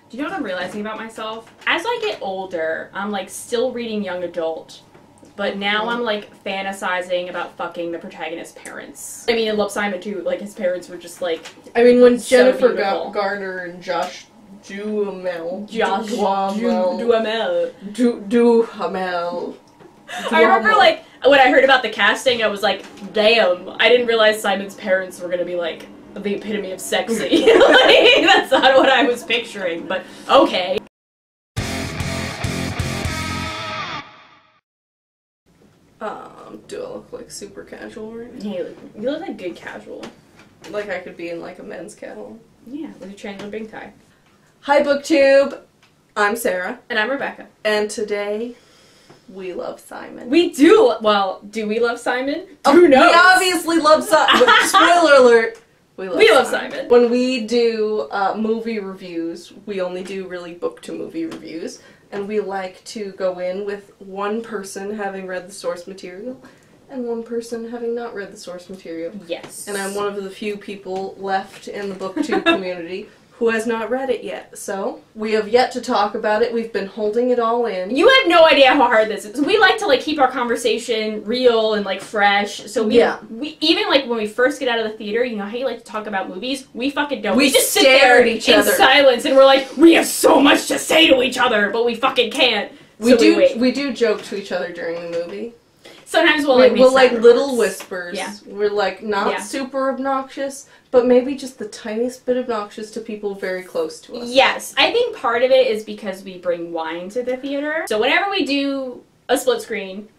Do you know what I'm realizing about myself? As I get older, I'm like still reading young adult, but now I'm like fantasizing about fucking the protagonist's parents. I mean, in Love, Simon too, like his parents were just like. I mean, when so Jennifer beautiful. Garner and Josh Duhamel. I remember, like, when I heard about the casting, I was like, damn, I didn't realize Simon's parents were gonna be, like, the epitome of sexy. Like, that's not what I was picturing, but okay. Do I look like super casual right now? You look like good casual. Like I could be in, like, a men's catalog. Yeah, with a triangular big tie. Hi, BookTube! I'm Sarah. And I'm Rebecca. And today, we love Simon. We do! Well, do we love Simon? Who knows? We obviously love Simon. Spoiler alert! We love Simon. When we do movie reviews, we only do really book-to-movie reviews. And we like to go in with one person having read the source material and one person having not read the source material. Yes. And I'm one of the few people left in the BookTube community who has not read it yet. So, we have yet to talk about it. We've been holding it all in. You have no idea how hard this is. We like to, like, keep our conversation real and, like, fresh. So we even, like, when we first get out of the theater, you know how you like to talk about movies? We fucking don't. We just sit there at each other in silence and we're like, we have so much to say to each other, but we fucking can't. We do joke to each other during the movie. Sometimes we'll, like, little whispers. Yeah. We're, like, not super obnoxious, but maybe just the tiniest bit obnoxious to people very close to us. Yes. I think part of it is because we bring wine to the theater. So whenever we do a split screen,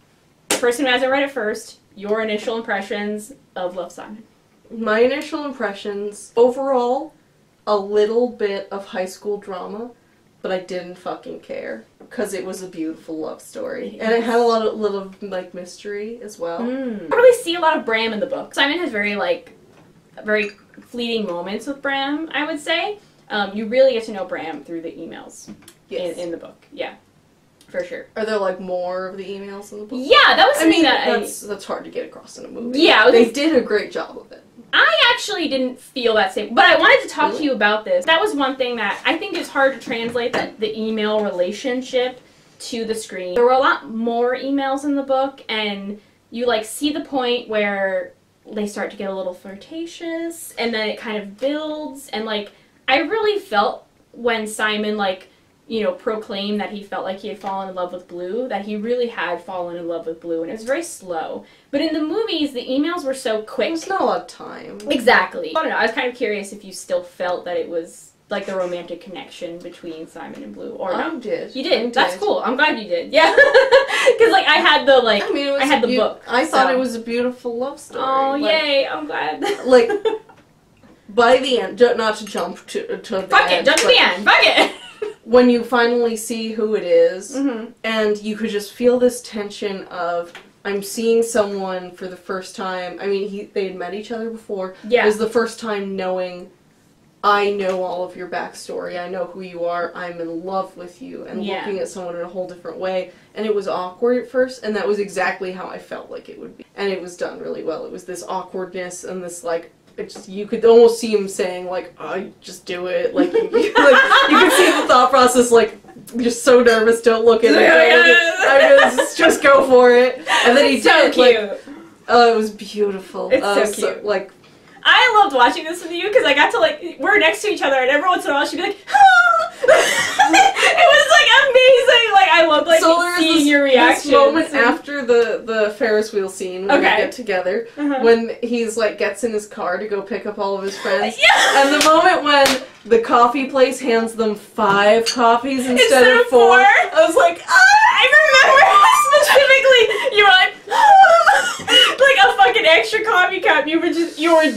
the person who hasn't read it first, your initial impressions of Love, Simon. My initial impressions, overall, a little bit of high school drama, but I didn't fucking care. Because it was a beautiful love story. And it had a little like, mystery as well. I don't really see a lot of Bram in the book. Simon has very fleeting moments with Bram, I would say. You really get to know Bram through the emails in the book. Yeah, for sure. Are there, like, more of the emails in the book? Yeah, that was something that's hard to get across in a movie. Yeah. They did a great job of it. I actually didn't feel that same, but I wanted to talk to you about this. That was one thing that I think is hard to translate, the email relationship to the screen. There were a lot more emails in the book, and you, like, see the point where they start to get a little flirtatious, and then it kind of builds, and, like, I really felt when Simon, like, you know, proclaimed that he felt like he had fallen in love with Blue, that he really had fallen in love with Blue, and it was very slow. But in the movies, the emails were so quick. There's not a lot of time. Exactly. I don't know, I was kind of curious if you still felt that it was, like, the romantic connection between Simon and Blue, or not. I did. You did? That's cool. I'm glad you did. Yeah. Because, like, I had the, like, I had the book. I thought it was a beautiful love story. Oh, like, yay. I'm glad. Like, by the end, not to jump to the end. Fuck it. Jump to the end. Fuck it. When you finally see who it is, and you could just feel this tension of, I'm seeing someone for the first time. I mean, they had met each other before. Yeah. It was the first time knowing, I know all of your backstory. I know who you are. I'm in love with you. And looking at someone in a whole different way. And it was awkward at first, and that was exactly how I felt like it would be. And it was done really well. It was this awkwardness and this, like, you could almost see him saying, like, oh, just do it. Like, you could see the thought process, like, you're so nervous, don't look at it. Just go for it. And then he did. So cute. Like, oh, it was beautiful. It's so cute. So, like, I loved watching this with you because I got to, like, we're next to each other, and every once in a while she'd be like, ah! It was, like, amazing. Like, I loved, like, seeing your reaction. This moment after the Ferris wheel scene when they get together, when he's, like, gets in his car to go pick up all of his friends, and the moment when the coffee place hands them 5 coffees instead of 4, I was like, ah! I remember specifically, you were like, like a fucking extra coffee cup, you were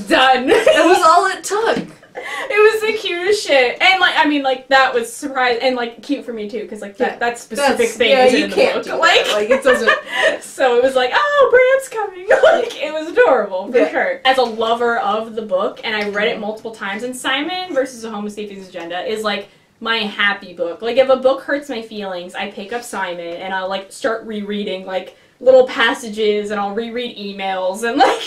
done. It was all it took. It was the cutest shit. And, like, I mean, like, that was surprising, and, like, cute for me, too, because, like, that specific thing isn't in the book. Like, it doesn't... So it was like, oh, Bram's coming. Like, it was adorable, for sure. As a lover of the book, and I read it multiple times, and Simon versus a Homo-Sapiens Agenda is, like, my happy book. Like, if a book hurts my feelings, I pick up Simon, and I'll, like, start rereading, like little passages, and I'll reread emails, and like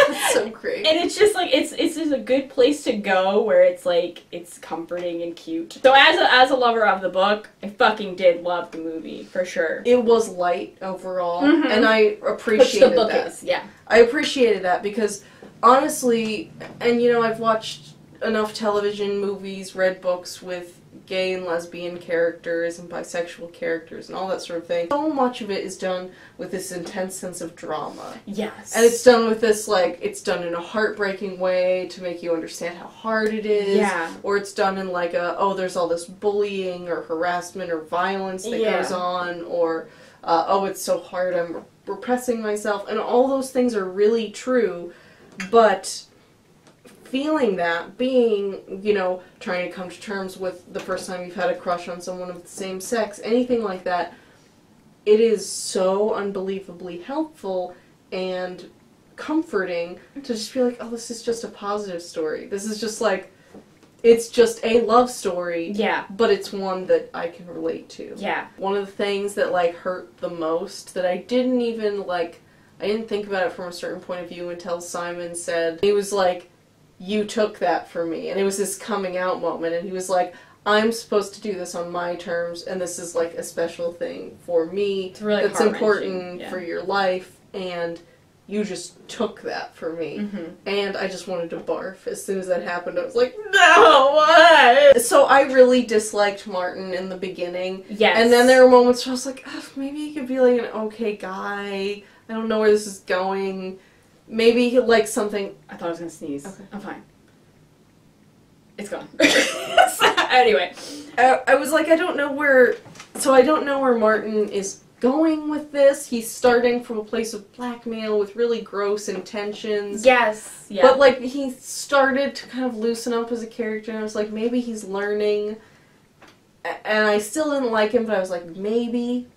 That's so great. And it's just like it's just a good place to go where it's like it's comforting and cute. So as a lover of the book, I fucking did love the movie for sure. It was light overall, and I appreciated Which the book that. is, yeah. I appreciated that because honestly, and you know, I've watched enough television, movies, read books with gay and lesbian characters and bisexual characters and all that sort of thing. So much of it is done with this intense sense of drama. Yes. And it's done with this, like, it's done in a heartbreaking way to make you understand how hard it is. Yeah. Or it's done in like a, oh, there's all this bullying or harassment or violence that goes on, or, oh, it's so hard, I'm repressing myself. And all those things are really true, but feeling that, being, you know, trying to come to terms with the first time you've had a crush on someone of the same sex, anything like that, it is so unbelievably helpful and comforting to just be like, oh, this is just a positive story. This is just like, it's just a love story. Yeah. But it's one that I can relate to. Yeah. One of the things that, like, hurt the most, that I didn't even, like, I didn't think about it from a certain point of view until Simon said, he was like, you took that from me. And it was this coming out moment, and he was like, I'm supposed to do this on my terms, and this is like a special thing for me. It's really that's important for your life, and you just took that from me. And I just wanted to barf. As soon as that happened, I was like, no, why? So I really disliked Martin in the beginning. Yes. And then there were moments where I was like, oh, maybe he could be like an okay guy. I don't know where this is going. Maybe he likes something. I thought I was gonna sneeze. Okay. I'm fine. It's gone. Anyway. I was like, I don't know where Martin is going with this. He's starting from a place of blackmail with really gross intentions. Yes. Yeah. But, like, he started to kind of loosen up as a character, and I was like, maybe he's learning. And I still didn't like him, but I was like, maybe.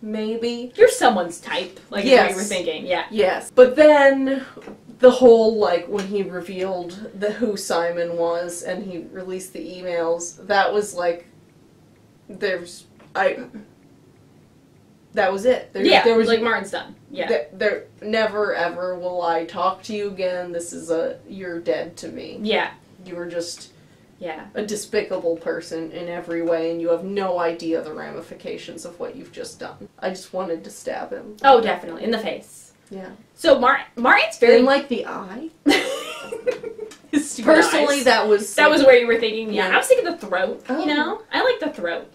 You're someone's type. Like, is what you were thinking. Yeah. Yes. But then the whole, like, when he revealed who Simon was and he released the emails, that was like, that was it. There was like, Martin's done. Yeah. There never ever will I talk to you again. This is you're dead to me. Yeah. You were just Yeah. a despicable person in every way, and you have no idea the ramifications of what you've just done. I just wanted to stab him. Oh, definitely. In the face. Yeah. So Martin's very... In, like, the eye? His stupid Personally, eyes. that was where you were thinking, yeah. Yeah. I was thinking the throat, Oh. you know? I like the throat.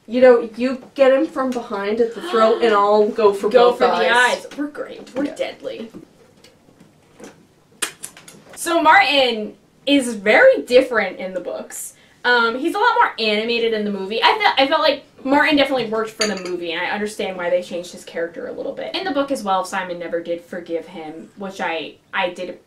You know, you get him from behind at the throat, and I'll go for both eyes. the eyes. We're great. We're deadly. So Martin is very different in the books. He's a lot more animated in the movie. I felt like Martin definitely worked for the movie, and I understand why they changed his character a little bit. In the book as well, Simon never did forgive him, which I did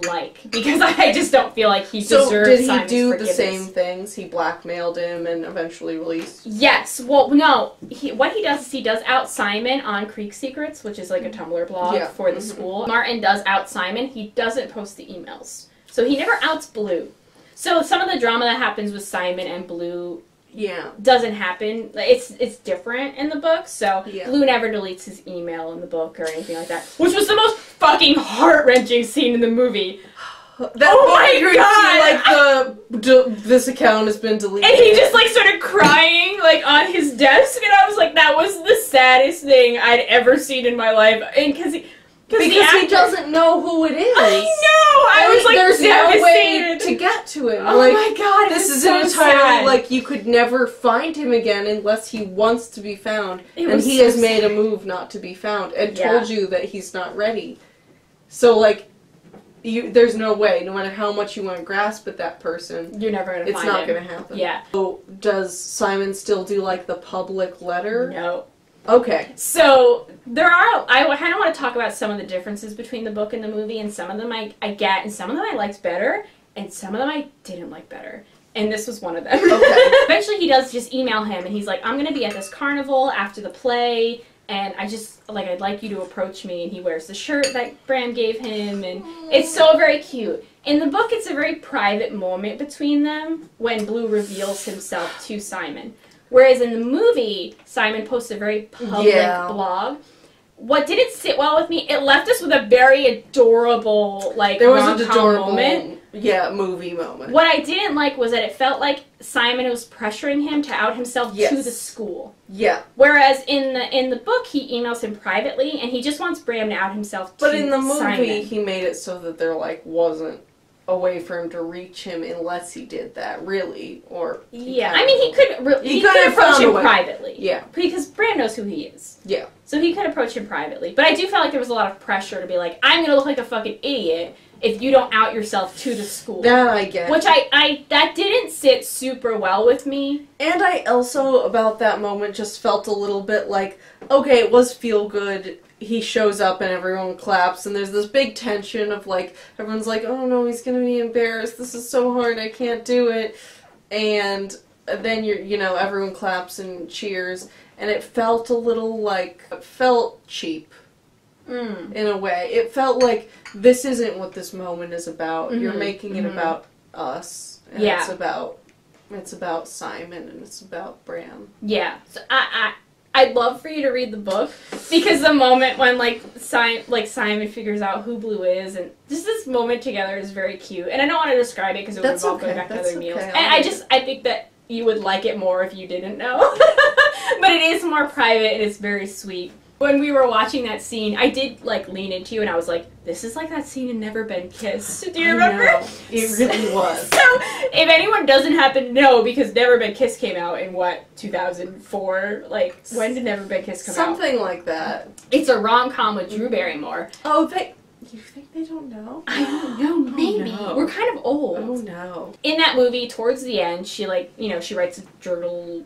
like, because I just don't feel like he deserved Simon's So did he do forgiveness. the same things? He blackmailed him and eventually released? Yes. Well, no. What he does is he does out Simon on Creek Secrets, which is like a Tumblr blog for the school. Martin does out Simon. He doesn't post the emails. So he never outs Blue. So some of the drama that happens with Simon and Blue doesn't happen. It's different in the book. So Blue never deletes his email in the book or anything like that. Which was the most fucking heart-wrenching scene in the movie. Oh my god! Like this account has been deleted. And he just like started crying like on his desk, and I was like, that was the saddest thing I'd ever seen in my life. And because he doesn't know who it is. I know. I was like, there's devastated. no way to get to him. Oh like, my god! This is so entirely sad. like you could never find him again unless he wants to be found, and he so has made sad. a move not to be found and told you that he's not ready. So like, there's no way. No matter how much you want to grasp at that person, you're never gonna. It's not gonna happen. Yeah. So does Simon still do like the public letter? No. Okay. So there are. I kind of want to talk about some of the differences between the book and the movie, and some of them I get, and some of them I liked better, and some of them I didn't like better. And this was one of them. Okay. Eventually, he does just email him, and he's like, "I'm gonna be at this carnival after the play, and I'd like you to approach me." And he wears the shirt that Bram gave him, and it's so very cute. In the book, it's a very private moment between them when Blue reveals himself to Simon. Whereas in the movie, Simon posts a very public blog. what didn't sit well with me, it left us with a very adorable, like, there was an adorable moment. Yeah, movie moment. What I didn't like was that it felt like Simon was pressuring him to out himself to the school. Yeah. Whereas in the book, he emails him privately, and he just wants Bram to out himself to But in the movie, Simon. he made it so that there, like, wasn't a way for him to reach him unless he did that, really, or... Yeah, I mean, he could approach found a him way. privately. Yeah. Because Bram knows who he is. Yeah. So he could approach him privately. But I do feel like there was a lot of pressure to be like, I'm gonna look like a fucking idiot if you don't out yourself to the school. That I get. Which that didn't sit super well with me. And I also, about that moment, just felt a little bit like, okay, it was feel good. He shows up and everyone claps, and there's this big tension of, like, everyone's like, oh no, he's gonna be embarrassed, this is so hard, I can't do it. And then everyone claps and cheers, and it felt a little like, it felt cheap. In a way. It felt like, this isn't what this moment is about. Mm-hmm. You're making it about us. And it's about Simon, and it's about Bram. Yeah. So I'd love for you to read the book, because the moment when, Simon figures out who Blue is, and just this moment together is very cute. And I don't want to describe it, because it would involve going back to other meals. And I think that you would like it more if you didn't know. But it is more private, and it's very sweet. When we were watching that scene, I did, lean into you, and I was like, this is like that scene in Never Been Kissed. Do you remember? I know. It really was. So, if anyone doesn't happen to know, because Never Been Kissed came out in, 2004? When did Never Been Kissed come out? Something like that. It's a rom-com with Drew Barrymore. Oh, you think they don't know? I don't know, maybe. Oh, no. We're kind of old. Oh, no. In that movie, towards the end, she, she writes a journal,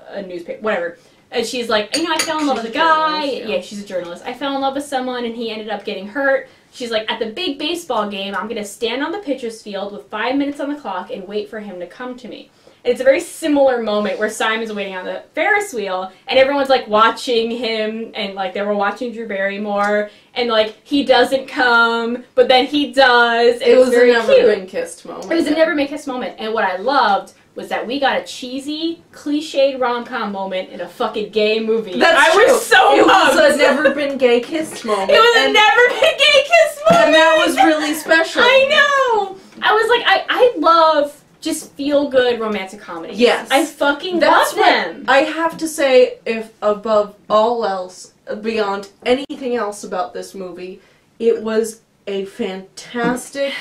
a newspaper, whatever. And she's like, I fell in love with a guy. Yeah, she's a journalist. I fell in love with someone, and he ended up getting hurt. She's like, at the big baseball game, I'm going to stand on the pitcher's field with 5 minutes on the clock and wait for him to come to me. And it's a very similar moment where Simon's waiting on the Ferris wheel, and everyone's, watching him, and, they were watching Drew Barrymore, and, he doesn't come, but then he does. And it was very a Never Been Kissed moment. It was a Never Been Kissed moment, and what I loved was that we got a cheesy, cliched rom-com moment in a fucking gay movie. That's true. I was so It pumped. was a Never Been Gay Kissed moment. It was a Never Been Gay Kissed moment. And that was really special. I know. I was like, I love just feel-good romantic comedies. Yes. I fucking love them. I have to say, if above all else, beyond anything else about this movie, it was a fantastic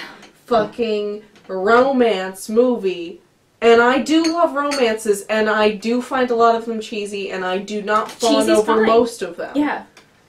fucking romance movie. And I do love romances, and I do find a lot of them cheesy, and I do not fawn over most of them. Yeah.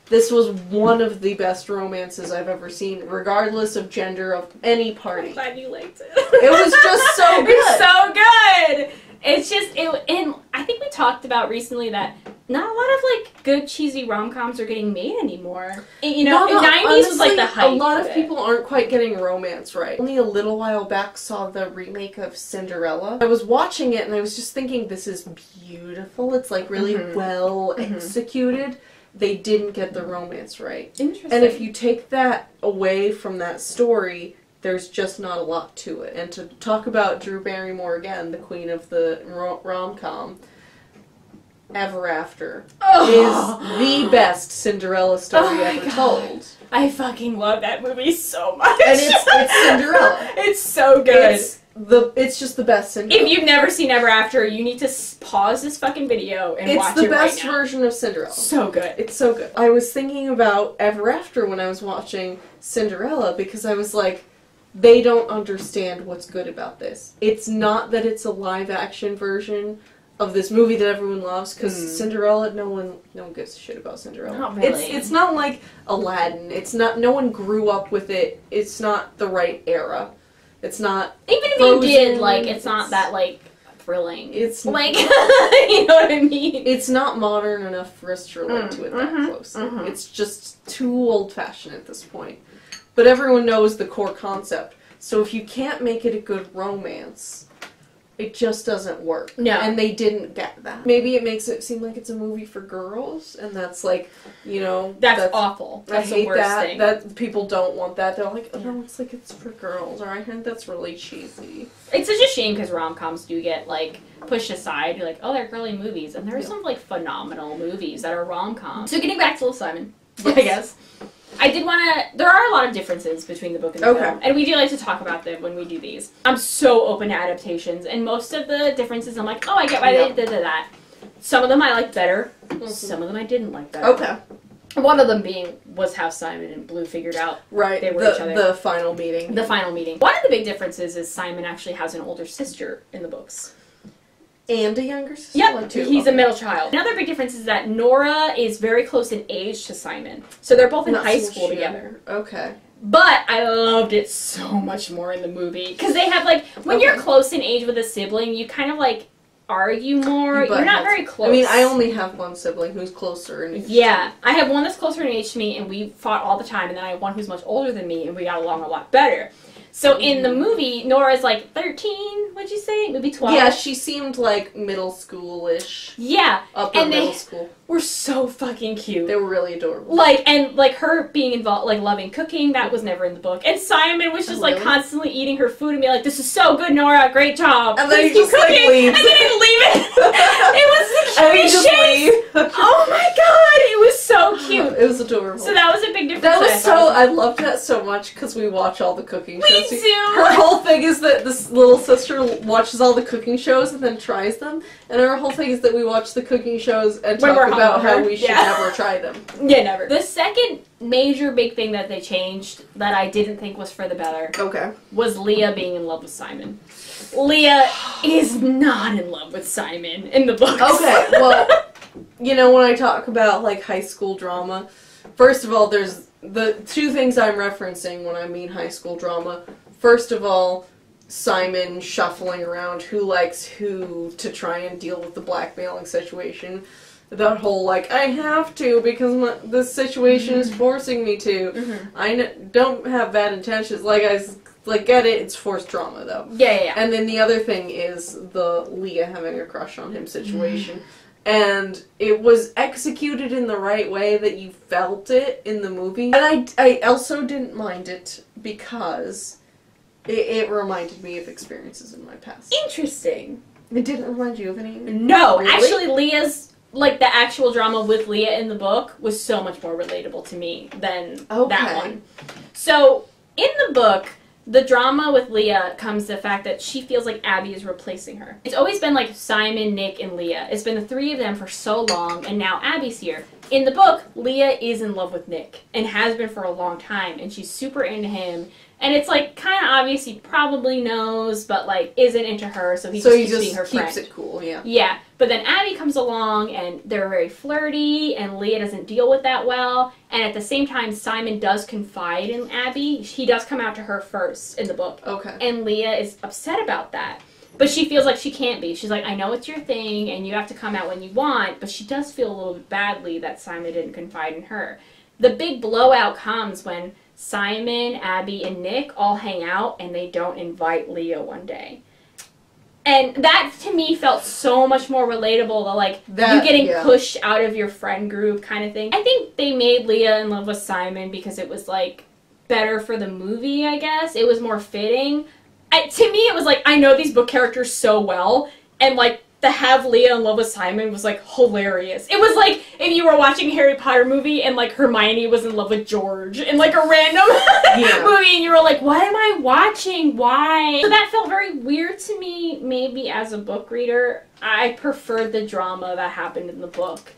This was one of the best romances I've ever seen, regardless of gender of any party. I'm glad you liked it. It was just so good. It's so good. It's just, and I think we talked about recently that not a lot of, good cheesy rom-coms are getting made anymore. And, in the 90s honestly, was, the hype. A lot of people aren't quite getting romance right. Only a little while back saw the remake of Cinderella. I was watching it and I was just thinking, this is beautiful. It's, really well executed. They didn't get the romance right. Interesting. And if you take that away from that story, there's just not a lot to it. And to talk about Drew Barrymore again, the queen of the rom-com, Ever After is the best Cinderella story ever told. I fucking love that movie so much. And it's Cinderella. It's so good. It's just the best Cinderella. If you've never seen Ever After, you need to pause this fucking video and watch it right now. It's the best version of Cinderella. So good. It's so good. I was thinking about Ever After when I was watching Cinderella, because I was like, they don't understand what's good about this. It's not that it's a live-action version of this movie that everyone loves, because Cinderella, no one gives a shit about Cinderella. Not really. It's not like Aladdin. It's not. No one grew up with it. It's not the right era. It's not. Even if Frozen, you did, it's not that thrilling. It's you know what I mean. It's not modern enough for us to relate to it that closely. It's just too old-fashioned at this point. But everyone knows the core concept. So if you can't make it a good romance, it just doesn't work. No. And they didn't get that. Maybe it makes it seem like it's a movie for girls, and that's like, you know... That's awful. That's I hate the worst that. thing. That people don't want that. They're like, oh, no, it's like it's for girls, or I think that's really cheesy. It's such a shame because rom-coms do get, like, pushed aside. You're like, oh, they're girly movies. And there are some, like, phenomenal movies that are rom-coms. So getting back to Little Simon, yes. I guess. I did want to... There are a lot of differences between the book and the film. And we do like to talk about them when we do these. I'm so open to adaptations. And most of the differences, I'm like, oh, I get why they did that. Some of them I liked better. Some of them I didn't like better. Okay. One of them was how Simon and Blue figured out they were each other. The final meeting. The final meeting. One of the big differences is Simon actually has an older sister in the books. And a younger sister? Yep, he's a middle child. Another big difference is that Nora is very close in age to Simon. So they're both in high school together. Okay. But I loved it so much more in the movie. Because they have, like, when you're close in age with a sibling, you kind of, like, argue more. You're not very close. I mean, I only have one sibling who's closer in age. Yeah, I have one that's closer in age to me, and we fought all the time. And then I have one who's much older than me, and we got along a lot better. So in the movie, Nora's like 13, what'd you say? Maybe 12? Yeah, she seemed like middle school-ish. Yeah. Upper middle school. Were so fucking cute. They were really adorable. Like, her being involved, like, loving cooking, that was never in the book. And Simon was just, like, constantly eating her food and being like, this is so good, Nora, great job. And then he keep just, cooking. like, leaves. And then he'd leave it. It was the cutest shit. Oh my god, it was so cute. It was adorable. So that was a big difference. That was I loved that so much because we watch all the cooking shows. Me too. Her whole thing is that this little sister watches all the cooking shows and then tries them. And her whole thing is that we watch the cooking shows and talk about how we should never try them. Yeah, never. The second major big thing that they changed that I didn't think was for the better was Leah being in love with Simon. Leah is not in love with Simon in the books. Okay, well, you know, when I talk about, like, high school drama, first of all, there's the two things I'm referencing when I mean high school drama. First of all, Simon shuffling around who likes who to try and deal with the blackmailing situation. That whole, like, I have to because this situation is forcing me to. I don't have bad intentions. Like, get it, it's forced drama, though. Yeah. And then the other thing is the Leah having a crush on him situation. And it was executed in the right way that you felt it in the movie. And I also didn't mind it because it reminded me of experiences in my past. Interesting. It didn't remind you of any? No, really? Actually, Leah's... Like, the actual drama with Leah in the book was so much more relatable to me than that one. So, in the book, the drama with Leah comes to the fact that she feels like Abby is replacing her. It's always been, like, Simon, Nick, and Leah. It's been the three of them for so long, and now Abby's here. In the book, Leah is in love with Nick, and has been for a long time, and she's super into him. And it's, like, kind of obvious he probably knows, but, like, isn't into her, so he just keeps being her friend. keeps it cool, yeah. Yeah, but then Abby comes along, and they're very flirty, and Leah doesn't deal with that well. And at the same time, Simon does confide in Abby. He does come out to her first in the book. Okay. And Leah is upset about that. But she feels like she can't be. She's like, I know it's your thing, and you have to come out when you want, but she does feel a little bit badly that Simon didn't confide in her. The big blowout comes when Simon, Abby, and Nick all hang out, and they don't invite Leah one day. And that, to me, felt so much more relatable to, like, you getting pushed out of your friend group kind of thing. I think they made Leah in love with Simon because it was, like, better for the movie, I guess. It was more fitting. To me, it was like, I know these book characters so well, and, like, to have Leah in love with Simon was, like, hilarious. It was like if you were watching a Harry Potter movie and, like, Hermione was in love with George in, like, a random movie, and you were like, what am I watching? Why? So that felt very weird to me, maybe as a book reader. I preferred the drama that happened in the book.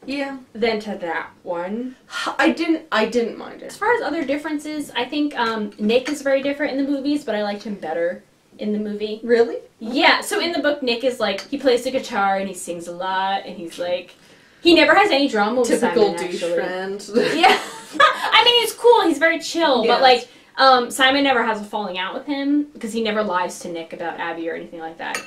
Yeah. Than to that one. I didn't mind it. As far as other differences, I think Nick is very different in the movies, but I liked him better in the movie. Really? Yeah, so in the book, Nick is like, he plays the guitar and he sings a lot, and he's like, he never has any drama with Simon, typical douche friend. Yeah. I mean, he's cool, he's very chill, but like, Simon never has a falling out with him, because he never lies to Nick about Abby or anything like that.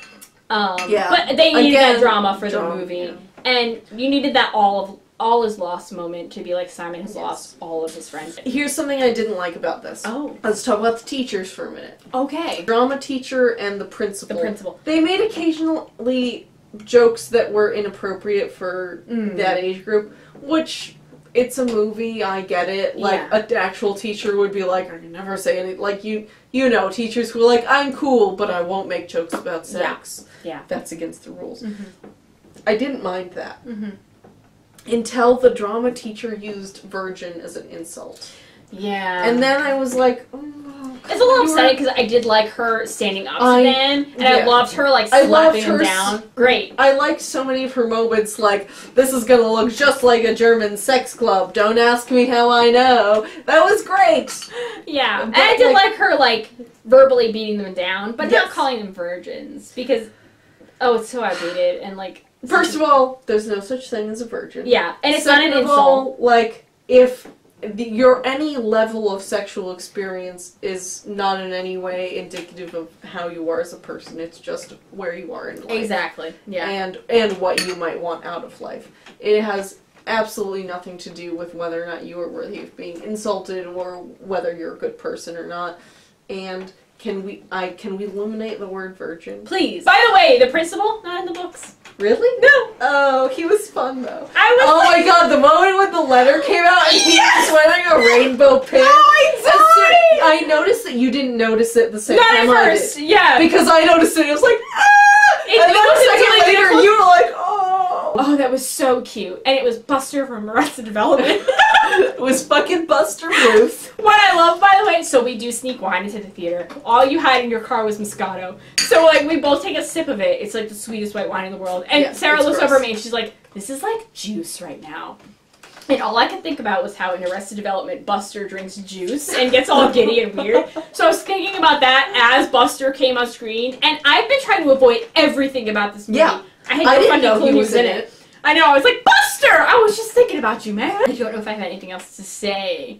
But they needed that drama for the movie. Yeah. And you needed that all of all is lost moment to be like Simon has lost all of his friends. Here's something I didn't like about this. Oh. Let's talk about the teachers for a minute. Okay. Drama teacher and the principal. The principal. They made occasionally jokes that were inappropriate for that age group, which... It's a movie, I get it. Like, an actual teacher would be like, I can never say anything. Like, you know, teachers who are like, I'm cool, but I won't make jokes about sex. Yeah. That's against the rules. I didn't mind that. Until the drama teacher used virgin as an insult. Yeah. And then I was like, it's a little upsetting because I did like her standing up to them, and I loved her like slapping him down. Great. I liked so many of her moments, like, this is gonna look just like a German sex club. Don't ask me how I know. That was great. Yeah, and I did like her like verbally beating them down, but not calling them virgins because it's so outdated and like. First of all, there's no such thing as a virgin. Yeah, and it's not an insult. Second of all, like if. Your any level of sexual experience is not in any way indicative of how you are as a person. It's just where you are in life. Exactly. Yeah. And what you might want out of life. It has absolutely nothing to do with whether or not you are worthy of being insulted or whether you're a good person or not. And can we eliminate the word virgin? Please. By the way, the principal not in the books. Really? No. Oh, he was fun though. My god, the moment when the letter came out and he was wearing a rainbow pin. Oh, I noticed that you didn't notice it the same time I did. Not at first, yeah. Because I noticed it, it was like, ah! And then a second later, you were like, oh. Oh, that was so cute. And it was Buster from Arrested Development. It was fucking Buster Ruth. What I love, by the way, so we do sneak wine into the theater. All you had in your car was Moscato. So, like, we both take a sip of it. It's, like, the sweetest white wine in the world. And Sarah looks over at me and she's like, this is like juice right now. And all I could think about was how in Arrested Development, Buster drinks juice and gets all giddy and weird. So I was thinking about that as Buster came on screen. And I've been trying to avoid everything about this movie. Yeah. I had no fucking clue he was in it. I know, I was like, Buster! I was just thinking about you, man. I don't know if I have anything else to say.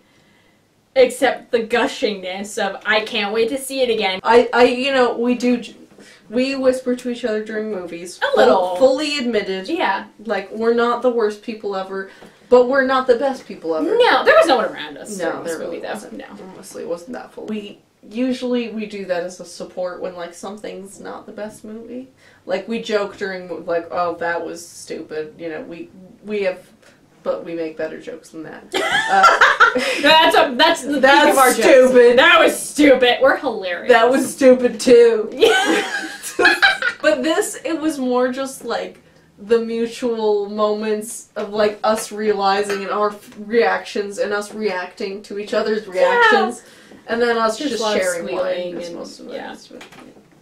Except the gushingness of, I can't wait to see it again. You know, we whisper to each other during movies. A little. Fully admitted. Yeah. Like, we're not the worst people ever, but we're not the best people ever. No, there was no one around us no, during this movie, really though. No. Honestly, it wasn't that full. Usually we do that as a support when, like, something's not the best movie. Like, we joke during, like, oh, that was stupid. You know, we have, but we make better jokes than that. That's the peak of our stupid. Jokes. That was stupid. We're hilarious. That was stupid, too. Yeah. But it was more just, like, the mutual moments of, like, us realizing and our reactions and us reacting to each other's reactions. Yeah. And then us just sharing wine. That's most of it. Yeah.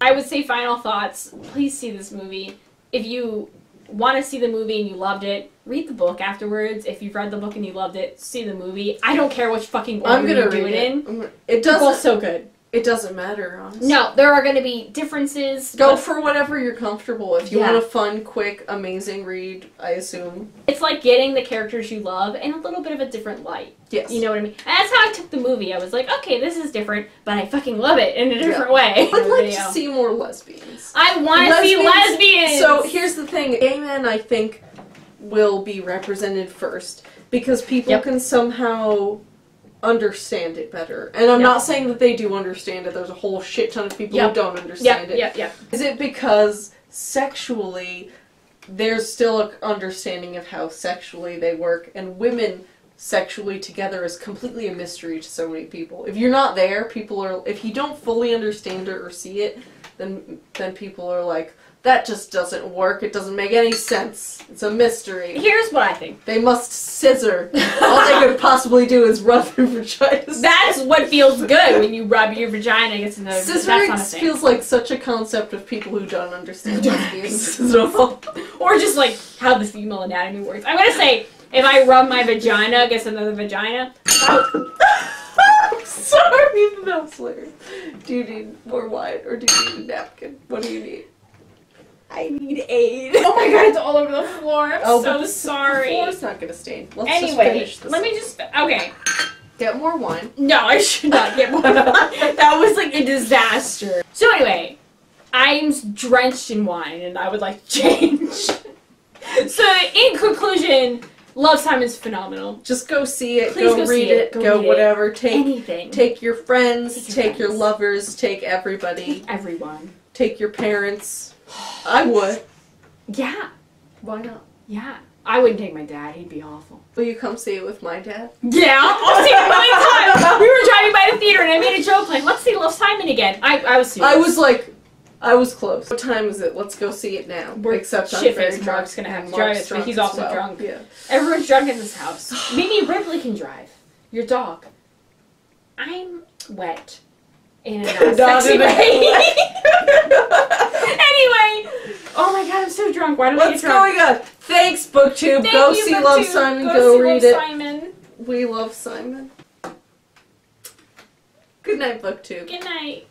I would say final thoughts. Please see this movie. If you want to see the movie and you loved it, read the book afterwards. If you've read the book and you loved it, see the movie. I don't care which fucking order you do it in. It doesn't. They're both so good. It doesn't matter, honestly. No, there are going to be differences. Go for whatever you're comfortable. If you want a fun, quick, amazing read, I assume. It's like getting the characters you love in a little bit of a different light. Yes. You know what I mean? And that's how I took the movie. I was like, okay, this is different, but I fucking love it in a different way. I'd like to see more lesbians. I want to see lesbians! So here's the thing. Gay men, I think, will be represented first. Because people can somehow understand it better. And I'm not saying that they do understand it. There's a whole shit ton of people who don't understand it. Is it because sexually there's still an understanding of how sexually they work, and women sexually together is completely a mystery to so many people. If you're not there, if you don't fully understand it or see it, then people are like, that just doesn't work. It doesn't make any sense. It's a mystery. Here's what I think. They must scissor. All they could possibly do is rub their vaginas. That's what feels good when you rub your vagina against another. Scissoring feels like such a concept of people who don't understand lesbians. Or just like how the female anatomy works. I'm gonna say, if I rub my vagina against another vagina, sorry, that was hilarious. Do you need more wine or do you need a napkin? What do you need? I need aid. Oh my god, it's all over the floor. I'm so sorry. The floor's not gonna stain. Let's just finish this. Let me just... Okay. Get more wine. No, I should not get more wine. That was like a disaster. So anyway, I'm drenched in wine and I would like to change. So in conclusion, Love Simon's phenomenal. Just go see it. Please go read it. Go read whatever. it. Anything. Take your friends. Take your lovers. Take everybody. Everyone. Take your parents. I would. Yeah. Why not? Yeah. I wouldn't take my dad. He'd be awful. Will you come see it with my dad? Yeah. I'll see it a million times. We were driving by the theater and I made a joke like, let's see Love Simon again. I was serious. I was close. What time is it? Let's go see it now. Except shit-faced Mark's gonna have to drive it, but he's also drunk. Yeah. Everyone's drunk in this house. Maybe Ripley can drive. Your dog. I'm wet. In a sexy way. Anyway. Oh my god, I'm so drunk. Why don't we get drunk? What's going on? Thanks, BookTube. Go see Love Simon. Go read it. Simon. We love Simon. Good night, BookTube. Good night.